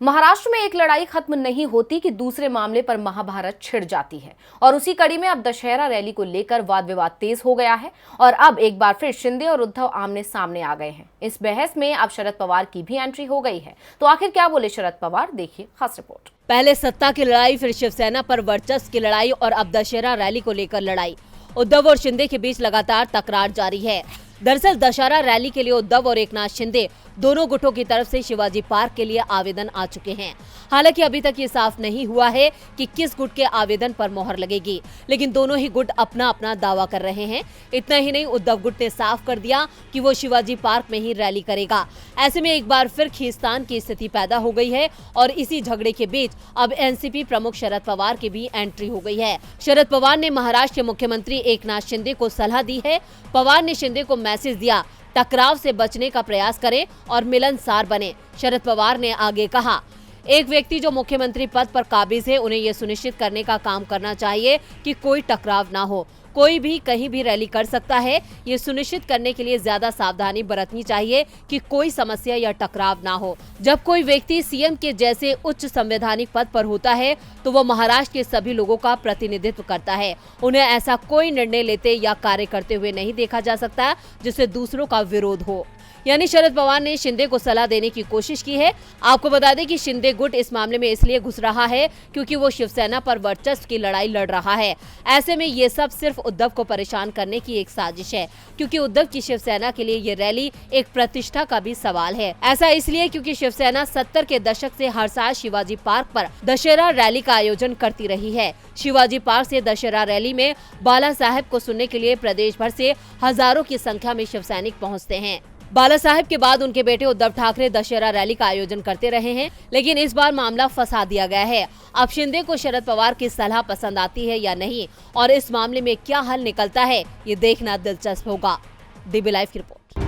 महाराष्ट्र में एक लड़ाई खत्म नहीं होती कि दूसरे मामले पर महाभारत छिड़ जाती है और उसी कड़ी में अब दशहरा रैली को लेकर वाद विवाद तेज हो गया है और अब एक बार फिर शिंदे और उद्धव आमने सामने आ गए हैं। इस बहस में अब शरद पवार की भी एंट्री हो गई है। तो आखिर क्या बोले शरद पवार, देखिए खास रिपोर्ट। पहले सत्ता की लड़ाई, फिर शिवसेना पर वर्चस्व की लड़ाई और अब दशहरा रैली को लेकर लड़ाई। उद्धव और शिंदे के बीच लगातार तकरार जारी है। दरअसल दशहरा रैली के लिए उद्धव और एकनाथ शिंदे दोनों गुटों की तरफ से शिवाजी पार्क के लिए आवेदन आ चुके हैं। हालांकि अभी तक ये साफ नहीं हुआ है कि किस गुट के आवेदन पर मोहर लगेगी, लेकिन दोनों ही गुट अपना अपना दावा कर रहे हैं। इतना ही नहीं, उद्धव गुट ने साफ कर दिया कि वो शिवाजी पार्क में ही रैली करेगा। ऐसे में एक बार फिर खींचतान की स्थिति पैदा हो गई है और इसी झगड़े के बीच अब एनसीपी प्रमुख शरद पवार की भी एंट्री हो गई है। शरद पवार ने महाराष्ट्र के मुख्यमंत्री एकनाथ शिंदे को सलाह दी है। पवार ने शिंदे को मैसेज दिया, टकराव से बचने का प्रयास करें और मिलनसार बने। शरद पवार ने आगे कहा, एक व्यक्ति जो मुख्यमंत्री पद पर काबिज है, उन्हें यह सुनिश्चित करने का काम करना चाहिए कि कोई टकराव ना हो। कोई भी कहीं भी रैली कर सकता है। ये सुनिश्चित करने के लिए ज्यादा सावधानी बरतनी चाहिए कि कोई समस्या या टकराव ना हो। जब कोई व्यक्ति सीएम के जैसे उच्च संवैधानिक पद पर होता है तो वो महाराष्ट्र के सभी लोगों का प्रतिनिधित्व करता है। उन्हें ऐसा कोई निर्णय लेते या कार्य करते हुए नहीं देखा जा सकता जिससे दूसरों का विरोध हो। यानी शरद पवार ने शिंदे को सलाह देने की कोशिश की है। आपको बता दें कि शिंदे गुट इस मामले में इसलिए घुस रहा है क्योंकि वो शिवसेना पर वर्चस्व की लड़ाई लड़ रहा है। ऐसे में ये सब सिर्फ उद्धव को परेशान करने की एक साजिश है, क्योंकि उद्धव की शिवसेना के लिए ये रैली एक प्रतिष्ठा का भी सवाल है। ऐसा इसलिए क्योंकि शिवसेना 70 के दशक से हर साल शिवाजी पार्क पर दशहरा रैली का आयोजन करती रही है। शिवाजी पार्क से दशहरा रैली में बाला साहेब को सुनने के लिए प्रदेश भर से हजारों की संख्या में शिवसैनिक पहुँचते हैं। बाला साहेब के बाद उनके बेटे उद्धव ठाकरे दशहरा रैली का आयोजन करते रहे हैं, लेकिन इस बार मामला फंसा दिया गया है। अब शिंदे को शरद पवार की सलाह पसंद आती है या नहीं और इस मामले में क्या हल निकलता है, ये देखना दिलचस्प होगा। डीबी लाइव की रिपोर्ट।